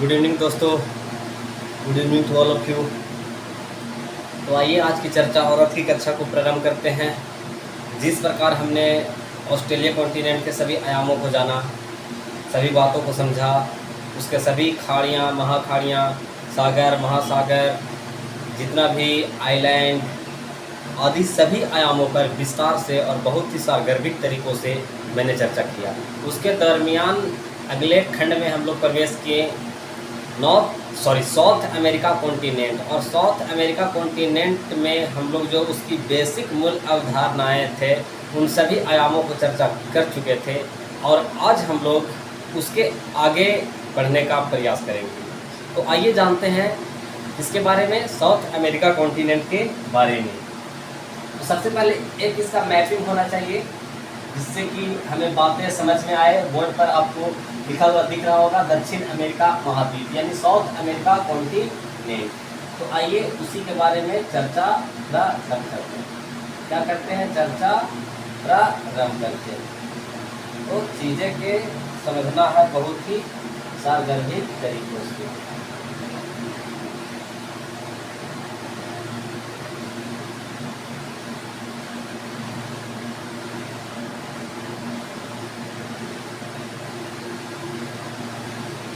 Good evening दोस्तों। Good evening to all of you. तो आइए आज की चर्चा औरत की कक्षा को प्रारंभ करते हैं। जिस प्रकार हमने ऑस्ट्रेलिया कॉन्टिनेंट के सभी आयामों को जाना, सभी बातों को समझा, उसके सभी खाड़ियाँ, महाखाड़ियाँ, सागर, महासागर, जितना भी आइलैंड आदि सभी आयामों पर विस्तार से और बहुत ही सारगर्भित तरीक़ों से मैंने चर्चा किया। उसके दरमियान अगले खंड में हम लोग प्रवेश किए साउथ अमेरिका कॉन्टिनेंट। और साउथ अमेरिका कॉन्टिनेंट में हम लोग जो उसकी बेसिक मूल अवधारणाएं थे उन सभी आयामों को चर्चा कर चुके थे, और आज हम लोग उसके आगे बढ़ने का प्रयास करेंगे। तो आइए जानते हैं इसके बारे में, साउथ अमेरिका कॉन्टिनेंट के बारे में। तो सबसे पहले एक इसका मैपिंग होना चाहिए जिससे कि हमें बातें समझ में आए। बोर्ड पर आपको लिखा हुआ दिख रहा होगा दक्षिण अमेरिका महाद्वीप यानी साउथ अमेरिका कॉन्टिनेंट। तो आइए उसी के बारे में चर्चा प्रारंभ करते हैं। क्या करते हैं? चर्चा प्रारंभ करते हैं। तो चीज़ें के समझना है बहुत ही सारगर्भित तरीकों से।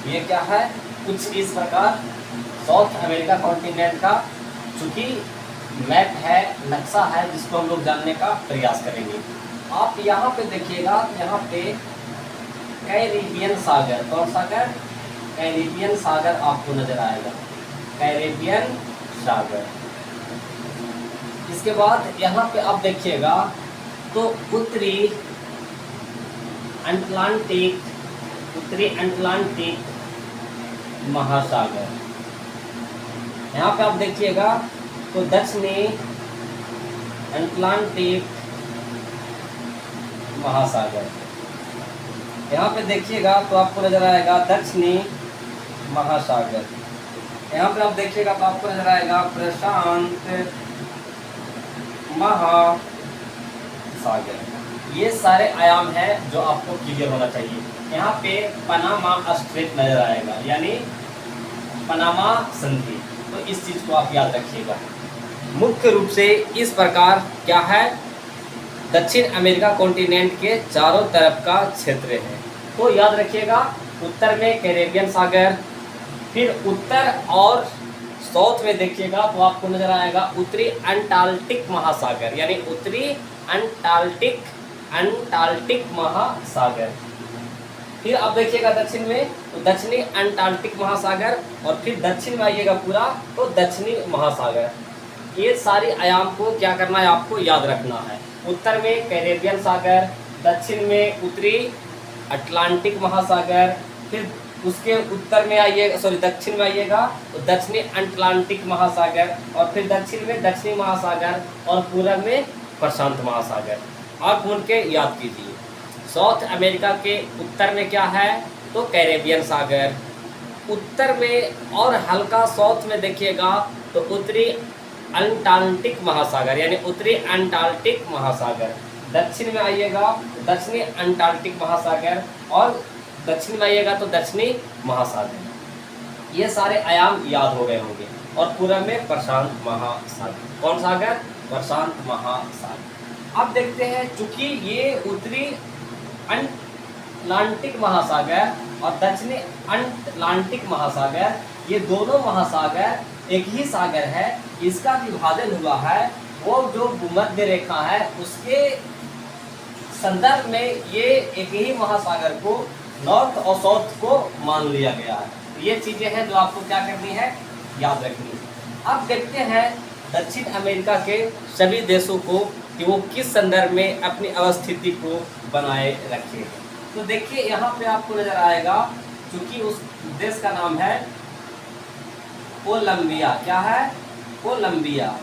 ये क्या है? कुछ इस प्रकार साउथ अमेरिका कॉन्टिनेंट का चूंकि मैप है, नक्शा है, जिसको हम लोग जानने का प्रयास करेंगे। आप यहाँ पे देखिएगा, यहाँ पे कैरिबियन सागर, कौन सागर? कैरिबियन सागर आपको नजर आएगा, कैरिबियन सागर। इसके बाद यहाँ पे आप देखिएगा तो उत्तरी अटलांटिक महासागर। यहाँ पे आप देखिएगा तो दक्षिणी अटलांटिक महासागर। यहाँ पे देखिएगा तो आपको नजर आएगा दक्षिणी महासागर। यहाँ पे आप देखिएगा तो आपको नजर आएगा प्रशांत महासागर। ये सारे आयाम हैं जो आपको क्लियर होना चाहिए। यहाँ पे पनामा स्ट्रेट नजर आएगा यानी पनामा संधि। तो इस चीज को आप याद रखिएगा। मुख्य रूप से इस प्रकार क्या है, दक्षिण अमेरिका कॉन्टिनेंट के चारों तरफ का क्षेत्र है। तो याद रखिएगा, उत्तर में कैरेबियन सागर, फिर उत्तर और साउथ में देखिएगा तो आपको नजर आएगा उत्तरी अंटार्कटिक महासागर यानी उत्तरी अंटार्कटिक महासागर। फिर आप देखिएगा दक्षिण में तो दक्षिणी अंटार्कटिक महासागर, और फिर दक्षिण में आइएगा पूरा तो दक्षिणी महासागर। ये सारी आयाम को क्या करना है, आपको याद रखना है। उत्तर में कैरेबियन सागर, दक्षिण में उत्तरी अटलांटिक महासागर, फिर उसके उत्तर में दक्षिण में आइएगा तो दक्षिणी अटलांटिक महासागर, और फिर दक्षिण में दक्षिणी महासागर, और पूर्व में प्रशांत महासागर। आप उन के याद कीजिए। साउथ अमेरिका के उत्तर में क्या है तो कैरेबियन सागर, उत्तर में और हल्का साउथ में देखिएगा तो उत्तरी अंटार्कटिक महासागर यानी उत्तरी अंटार्कटिक महासागर। दक्षिण में आइएगा दक्षिणी अंटार्कटिक महासागर, और दक्षिण में आइएगा तो दक्षिणी महासागर। ये सारे आयाम याद हो गए होंगे। और पूर्व में प्रशांत महासागर। कौन सागर? प्रशांत महासागर। अब देखते हैं, चूंकि ये उत्तरी अटलांटिक महासागर और दक्षिणी अटलांटिक महासागर, ये दोनों महासागर एक ही सागर है। इसका विभाजन हुआ है वो जो भूमध्य रेखा है उसके संदर्भ में ये एक ही महासागर को नॉर्थ और साउथ को मान लिया गया है। ये चीजें हैं जो आपको क्या करनी है, याद रखनी है। अब देखते हैं दक्षिण अमेरिका के सभी देशों को कि वो किस संदर्भ में अपनी अवस्थिति को बनाए रखे। तो देखिए यहाँ पे आपको नजर आएगा, क्योंकि उस देश का नाम है कोलंबिया। क्या है? कोलंबिया।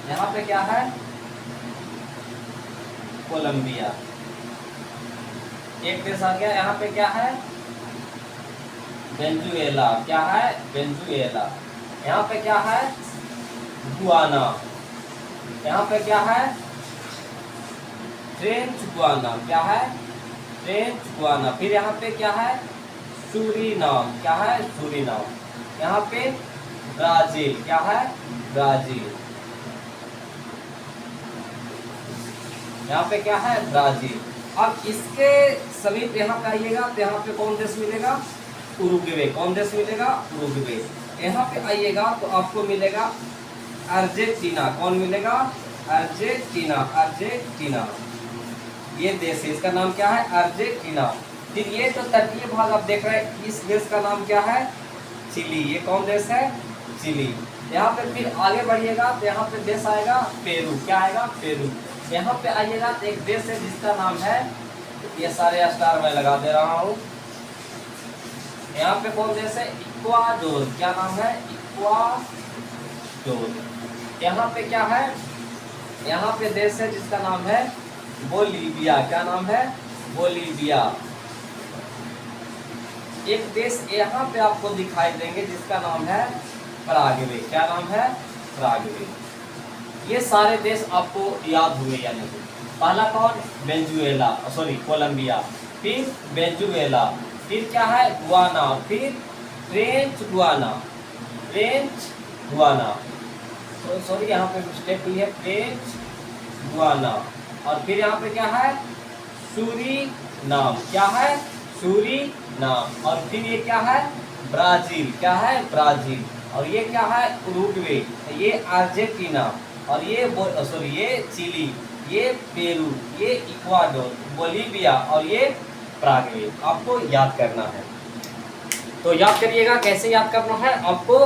यहाँ पे क्या है? कोलंबिया। एक देश आ गया। यहाँ पे क्या है? वेनेजुएला। क्या है? वेनेजुएला। यहाँ पे क्या है? गुयाना। यहाँ पे क्या है? French Guiana. क्या है? फ्रेंच गुयाना, फिर यहाँ पे क्या है सूरीनाम, क्या है सूरीनाम, यहाँ पे ब्राजील, क्या है ब्राजील, यहाँ पे क्या है ब्राजील। अब इसके समीप यहाँ पे आइएगा तो यहाँ पे कौन देश मिलेगा उरुग्वे, कौन देश मिलेगा उरुग्वे। यहाँ पे आइएगा तो आपको मिलेगा अर्जेंटीना, कौन मिलेगा अर्जेंटीना, अर्जेंटीना ये देश है, इसका नाम क्या है अर्जेंटीना। फिर ये तो तटीय भाग आप देख रहे हैं, इस देश का नाम क्या है चिली, ये कौन देश है चिली। यहाँ पे फिर आगे बढ़िएगा तो यहाँ पे देश आएगा पेरू, क्या आएगा पेरू। यहाँ पे आइएगा तो एक देश है जिसका नाम है, ये सारे स्टार मैं लगा दे रहा हूँ, यहाँ पे कौन देश है इक्वाडोर, क्या नाम है इक्वाडोर। यहाँ पे क्या है, यहाँ पे देश है जिसका नाम है बोलीविया, क्या नाम है बोलीविया। एक देश यहाँ पे आपको दिखाई देंगे जिसका नाम है पराग्वे, क्या नाम है पराग्वे। ये सारे देश आपको याद हुए या नहीं। पहला कौन वेनेजुएला, सॉरी कोलंबिया, फिर वेनेजुएला, फिर क्या है गुयाना, फिर French Guyana, French Guyana, sorry यहाँ पे मिस्टेक हुई है फ्रेंच गुयाना। और फिर यहाँ पे क्या है सूरीनाम, क्या है सूरीनाम। और फिर ये क्या है ब्राजील, क्या है ब्राजील। और ये क्या है उरुग्वे, ये अर्जेंटीना, और ये सॉरी ये चिली, ये पेरू, ये इक्वाडोर, बोलीविया और ये पराग्वे। आपको याद करना है, तो याद करिएगा। कैसे याद करना है आपको,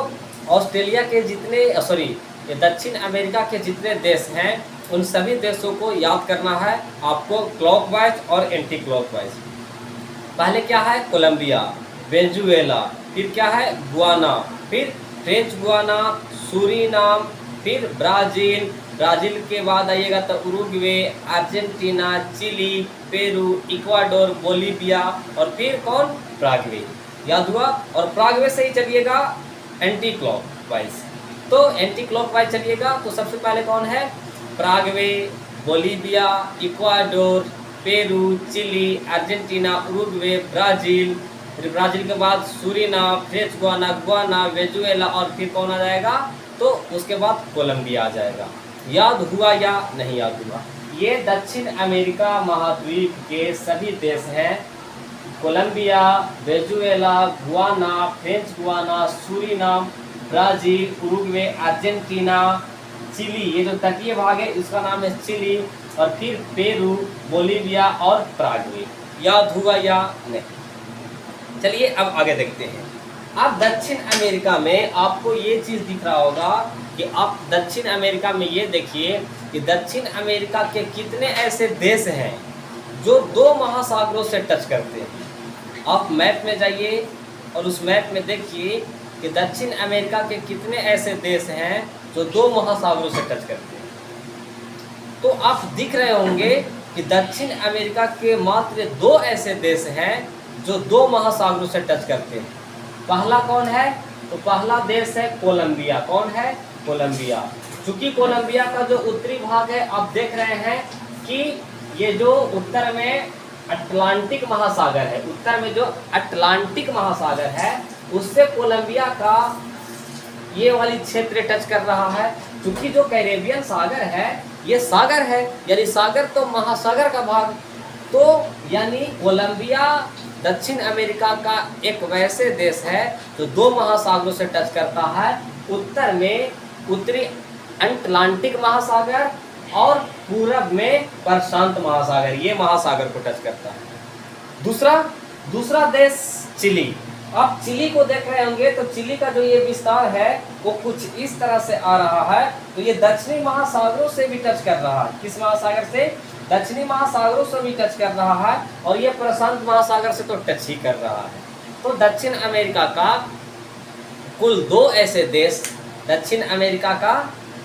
ऑस्ट्रेलिया के जितने सॉरी ये दक्षिण अमेरिका के जितने देश हैं उन सभी देशों को याद करना है आपको क्लॉकवाइज और एंटी क्लॉकवाइज। पहले क्या है कोलंबिया, वेनेजुएला, फिर क्या है गुयाना, फिर फ्रेंच गुयाना, सूरीनाम, फिर ब्राजील, ब्राजील के बाद आइएगा तो Uruguay, Argentina, Chile, Peru, Ecuador, Bolivia और फिर कौन पराग्वे। याद हुआ। और पराग्वे से ही चलिएगा एंटी क्लॉकवाइज। तो एंटी क्लॉकवाइज चलिएगा तो सबसे पहले कौन है Paraguay, Bolivia, Ecuador, Peru, Chile, Argentina, Uruguay, Brazil, फिर ब्राजील के बाद Suriname, French Guiana, Guyana, Venezuela और फिर कौन आ जाएगा तो उसके बाद कोलंबिया आ जाएगा। याद हुआ या नहीं याद हुआ। ये दक्षिण अमेरिका महाद्वीप के सभी देश हैं, Colombia, Venezuela, Guyana, French Guiana, Suriname, Brazil, Uruguay, Argentina, Chile, ये जो तटीय भाग है इसका नाम है चिली, और फिर पेरू, बोलीविया और पराग्वे। याद हुआ या नहीं। चलिए अब आगे देखते हैं। अब दक्षिण अमेरिका में आपको ये चीज़ दिख रहा होगा कि आप दक्षिण अमेरिका में ये देखिए कि दक्षिण अमेरिका के कितने ऐसे देश हैं जो दो महासागरों से टच करते हैं। आप मैप में जाइए और उस मैप में देखिए कि दक्षिण अमेरिका के कितने ऐसे देश हैं जो दो महासागरों से टच करते हैं। तो आप दिख रहे होंगे कि दक्षिण अमेरिका के मात्र दो ऐसे देश हैं जो दो महासागरों से टच करते हैं। पहला कौन है तो पहला देश है कोलंबिया। कौन है कोलंबिया। चूंकि कोलंबिया का जो उत्तरी भाग है आप देख रहे हैं कि ये जो उत्तर में अटलांटिक महासागर है, उत्तर में जो अटलांटिक महासागर है उससे कोलंबिया का ये वाली क्षेत्र टच कर रहा है। क्योंकि जो कैरेबियन सागर है ये सागर है, यानी सागर तो महासागर का भाग, तो यानी कोलंबिया दक्षिण अमेरिका का एक वैसे देश है जो दो महासागरों से टच करता है। उत्तर में उत्तरी अटलांटिक महासागर और पूरब में प्रशांत महासागर, ये महासागर को टच करता है। दूसरा देश चिली। आप चिली को देख रहे होंगे तो चिली का जो ये विस्तार है वो कुछ इस तरह से आ रहा है, तो ये दक्षिणी महासागरों से भी टच कर रहा है। किस महासागर से? दक्षिणी महासागरों से भी टच कर रहा है, और ये प्रशांत महासागर से तो टच ही कर रहा है। तो दक्षिण अमेरिका का कुल दो ऐसे देश, दक्षिण अमेरिका का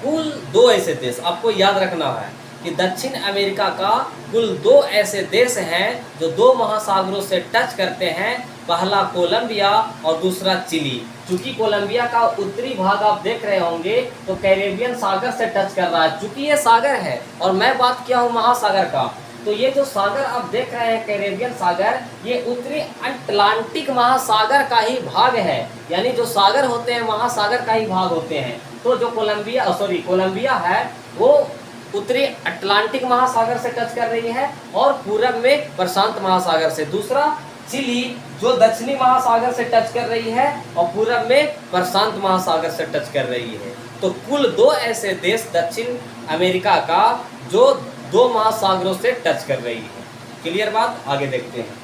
कुल दो ऐसे देश आपको याद रखना है कि दक्षिण अमेरिका का कुल दो ऐसे देश हैं जो दो महासागरों से टच करते हैं। पहला कोलंबिया और दूसरा चिली। चूंकि कोलंबिया का उत्तरी भाग आप देख रहे होंगे तो कैरेबियन सागर से टच कर रहा है। चूंकि ये सागर है और मैं बात किया हूँ महासागर का, तो ये जो सागर आप देख रहे हैं कैरेबियन सागर, ये उत्तरी अटलांटिक महासागर का ही भाग है। यानी जो सागर होते हैं महासागर का ही भाग होते हैं। तो जो कोलंबिया है वो उत्तरी अटलांटिक महासागर से टच कर रही है और पूरब में प्रशांत महासागर से। दूसरा चिली जो दक्षिणी महासागर से टच कर रही है और पूरब में प्रशांत महासागर से टच कर रही है। तो कुल 2 ऐसे देश दक्षिण अमेरिका का जो 2 महासागरों से टच कर रही है। क्लियर बात? आगे देखते हैं।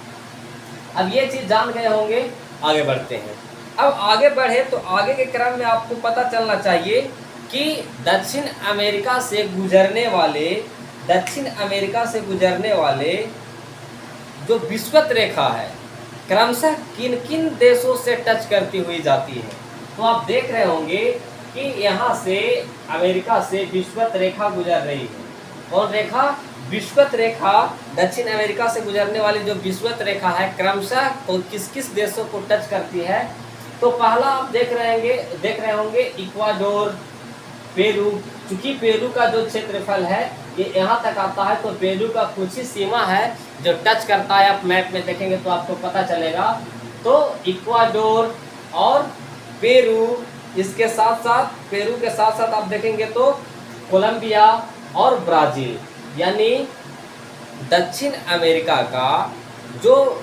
अब ये चीज जान गए होंगे, आगे बढ़ते हैं। अब आगे बढ़े तो आगे के क्रम में आपको पता चलना चाहिए कि दक्षिण अमेरिका से गुजरने वाले जो विषुवत रेखा है क्रमशः किन किन देशों से टच करती हुई जाती है। तो आप देख रहे होंगे कि यहाँ से अमेरिका से विषुवत रेखा गुजर रही है। कौन रेखा? विषुवत रेखा। दक्षिण अमेरिका से गुजरने वाली जो विषुवत रेखा है क्रमशः तो किस किस देशों को टच करती है? तो पहला आप देख रहे होंगे इक्वाडोर, पेरू। चूंकि पेरू का जो क्षेत्रफल है ये यहाँ तक आता है, तो पेरू का कुछ ही सीमा है जो टच करता है। आप मैप में देखेंगे तो आपको पता चलेगा। तो इक्वाडोर और पेरू, इसके साथ साथ पेरू के साथ साथ आप देखेंगे तो कोलंबिया और ब्राज़ील। यानी दक्षिण अमेरिका का जो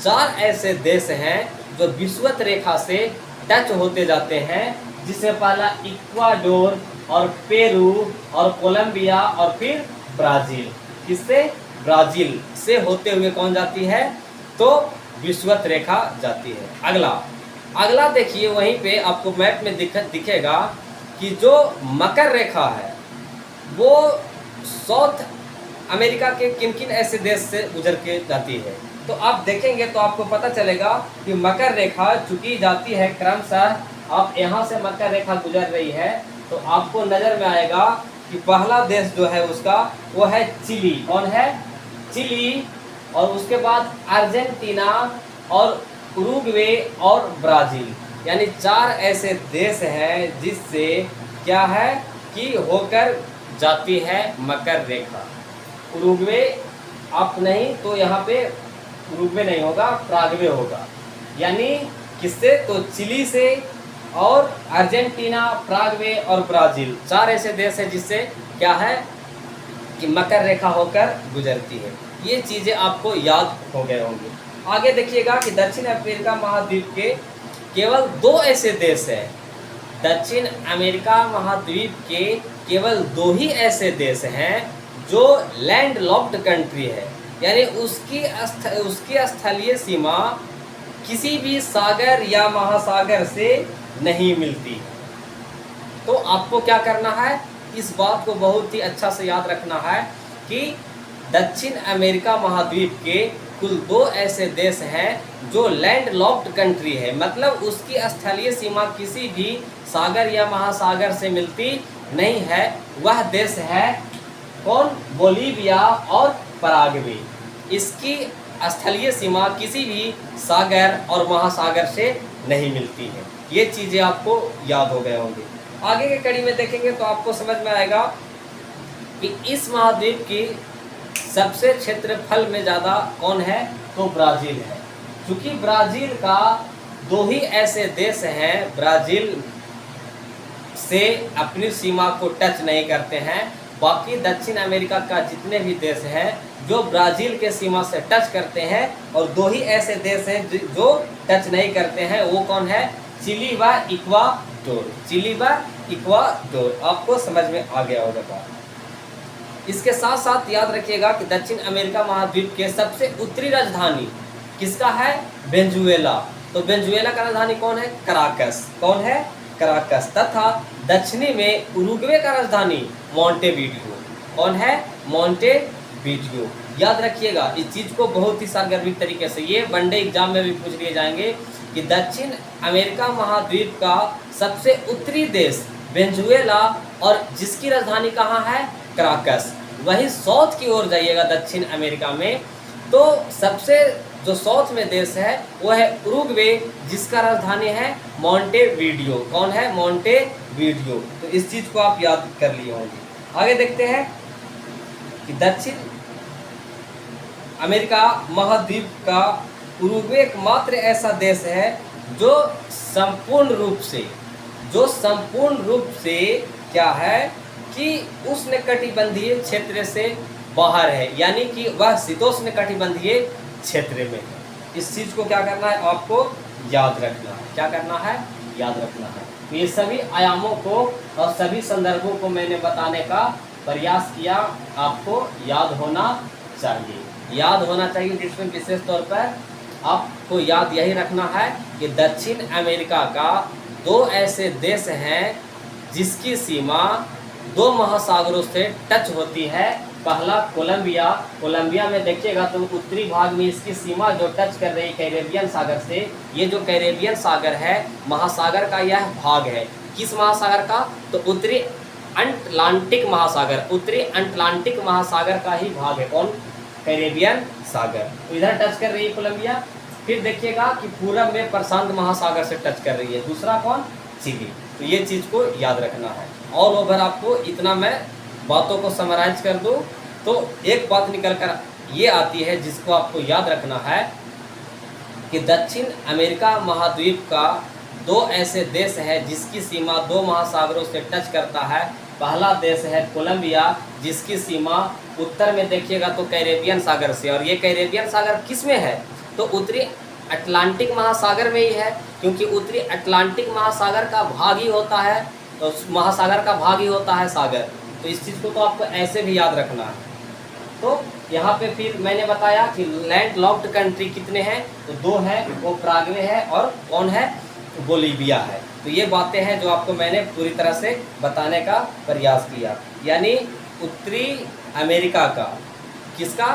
4 ऐसे देश हैं जो विषुवत रेखा से टच होते जाते हैं, जिससे पहला इक्वाडोर और पेरू और कोलंबिया और फिर ब्राज़ील। किससे? ब्राज़ील से होते हुए कौन जाती है? तो विषुवत रेखा जाती है। अगला देखिए, वहीं पे आपको मैप में दिखेगा कि जो मकर रेखा है वो साउथ अमेरिका के किन किन ऐसे देश से गुजर के जाती है। तो आप देखेंगे तो आपको पता चलेगा कि मकर रेखा चूंकि जाती है क्रमशः, आप यहाँ से मकर रेखा गुजर रही है तो आपको नज़र में आएगा कि पहला देश जो है उसका वो है चिली। कौन है? चिली। और उसके बाद अर्जेंटीना और उरुग्वे और ब्राज़ील। यानी 4 ऐसे देश हैं जिससे क्या है कि होकर जाती है मकर रेखा। उरुग्वे आप नहीं तो यहाँ पे उरुग्वे नहीं होगा, पराग्वे होगा। यानी किससे? तो चिली से और अर्जेंटीना, पराग्वे और ब्राज़ील 4 ऐसे देश हैं जिससे क्या है कि मकर रेखा होकर गुजरती है। ये चीज़ें आपको याद हो गए होंगे। आगे देखिएगा कि दक्षिण अमेरिका महाद्वीप के केवल 2 ऐसे देश हैं। दक्षिण अमेरिका महाद्वीप के केवल 2 ही ऐसे देश हैं जो लैंड लॉक्ड कंट्री है। यानी उसकी स्थलीय सीमा किसी भी सागर या महासागर से नहीं मिलती। तो आपको क्या करना है? इस बात को बहुत ही अच्छा से याद रखना है कि दक्षिण अमेरिका महाद्वीप के कुल 2 ऐसे देश हैं जो लैंड लॉक्ड कंट्री है, मतलब उसकी स्थलीय सीमा किसी भी सागर या महासागर से मिलती नहीं है। वह देश है कौन? बोलीविया और पराग्वे। इसकी स्थलीय सीमा किसी भी सागर और महासागर से नहीं मिलती है। ये चीज़ें आपको याद हो गए होंगे। आगे के कड़ी में देखेंगे तो आपको समझ में आएगा कि इस महाद्वीप की सबसे क्षेत्रफल में ज़्यादा कौन है? तो ब्राज़ील है। क्योंकि ब्राज़ील का 2 ही ऐसे देश हैं ब्राज़ील से अपनी सीमा को टच नहीं करते हैं। बाकी दक्षिण अमेरिका का जितने भी देश हैं जो ब्राज़ील के सीमा से टच करते हैं, और 2 ही ऐसे देश हैं जो टच नहीं करते हैं। वो कौन है? चिली व इक्वाडोर। चिली व इक्वाडोर। आपको समझ में आ गया होगा बात। इसके साथ साथ याद रखिएगा कि दक्षिण अमेरिका महाद्वीप के सबसे उत्तरी राजधानी किसका है? वेनेजुएला। तो वेनेजुएला का राजधानी कौन है? कराकस। कौन है? कराकस। तथा दक्षिणी में उरुग्वे का राजधानी मोंटेवीडियो। कौन है? मोंटेवीडियो। याद रखिएगा इस चीज़ को बहुत ही सार्वजनिक तरीके से, ये वनडे एग्जाम में भी पूछ लिए जाएंगे कि दक्षिण अमेरिका महाद्वीप का सबसे उत्तरी देश वेनेजुएला और जिसकी राजधानी कहाँ है? कराकस। वही साउथ की ओर जाइएगा दक्षिण अमेरिका में तो सबसे जो साउथ में देश है वो है उरुग्वे, जिसका राजधानी है मोंटेवीडियो। कौन है? मोंटेवीडियो। तो इस चीज़ को आप याद कर लिए होंगे। आगे देखते हैं कि दक्षिण अमेरिका महाद्वीप का उरुग्वे एकमात्र ऐसा देश है जो संपूर्ण रूप से क्या है कि उष्णकटिबंधीय क्षेत्र से बाहर है, यानी कि वह शीतोष्ण कटिबंधीय क्षेत्र में है। इस चीज को क्या करना है, आपको याद रखना है। क्या करना है, याद रखना है। तो ये सभी आयामों को और सभी संदर्भों को मैंने बताने का प्रयास किया, आपको याद होना चाहिए। जिसमें विशेष तौर पर आपको याद यही रखना है कि दक्षिण अमेरिका का 2 ऐसे देश हैं जिसकी सीमा 2 महासागरों से टच होती है। पहला कोलंबिया में देखिएगा तो उत्तरी भाग में इसकी सीमा जो टच कर रही है कैरेबियन सागर से, ये जो कैरेबियन सागर है महासागर का यह भाग है। किस महासागर का, तो उत्तरी अटलांटिक महासागर का ही भाग है। कौन, कैरेबियन सागर। तो इधर टच कर रही है कोलंबिया। फिर देखिएगा कि पूरब में प्रशांत महासागर से टच कर रही है। दूसरा कौन, चिली। तो ये चीज़ को याद रखना है। ऑल ओवर आपको इतना मैं बातों को समराइज कर दूं तो एक बात निकल कर ये आती है जिसको आपको याद रखना है कि दक्षिण अमेरिका महाद्वीप का 2 ऐसे देश है जिसकी सीमा 2 महासागरों से टच करता है। पहला देश है कोलंबिया जिसकी सीमा उत्तर में देखिएगा तो कैरेबियन सागर से, और ये कैरेबियन सागर किस में है, तो उत्तरी अटलांटिक महासागर में ही है, क्योंकि उत्तरी अटलांटिक महासागर का भाग ही होता है, तो महासागर का भाग ही होता है सागर। तो इस चीज़ को तो आपको ऐसे भी याद रखना है। तो यहाँ पे फिर मैंने बताया कि लैंड लॉक्ड कंट्री कितने हैं, तो 2 है, वो प्राग्वे है और कौन है, बोलीविया है। तो ये बातें हैं जो आपको मैंने पूरी तरह से बताने का प्रयास किया। यानी उत्तरी अमेरिका का किसका,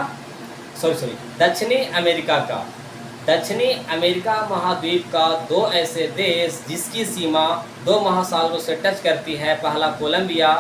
दक्षिणी अमेरिका महाद्वीप का 2 ऐसे देश जिसकी सीमा 2 महासागरों से टच करती है। पहला कोलंबिया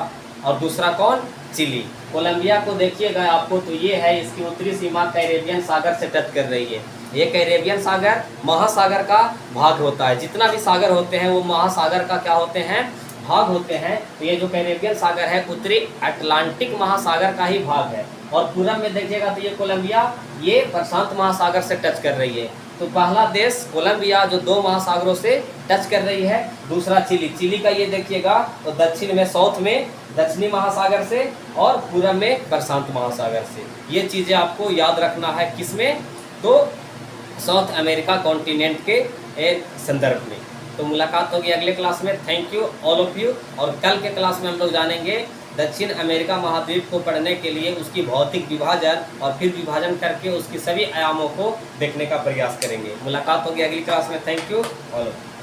और दूसरा कौन, चिली। कोलंबिया को देखिएगा आपको तो ये है, इसकी उत्तरी सीमा कैरेबियन सागर से टच कर रही है। ये कैरेबियन सागर महासागर का भाग होता है। जितना भी सागर होते हैं वो महासागर का क्या होते हैं, भाग होते हैं। तो ये जो कैरेबियन सागर है उत्तरी अटलांटिक महासागर का ही भाग है। और पूरब में देखिएगा तो ये कोलंबिया, ये प्रशांत महासागर से टच कर रही है। तो पहला देश कोलंबिया जो 2 महासागरों से टच कर रही है। दूसरा चिली का ये देखिएगा तो दक्षिण में, साउथ में दक्षिणी महासागर से और पूरब में प्रशांत महासागर से। ये चीज़ें आपको याद रखना है किसमें, तो साउथ अमेरिका कॉन्टिनेंट के संदर्भ में। तो मुलाकात होगी अगले क्लास में। Thank you all of you. और कल के क्लास में हम लोग जानेंगे दक्षिण अमेरिका महाद्वीप को पढ़ने के लिए उसकी भौतिक विभाजन और फिर विभाजन करके उसकी सभी आयामों को देखने का प्रयास करेंगे। मुलाकात होगी अगली क्लास में। Thank you all of you.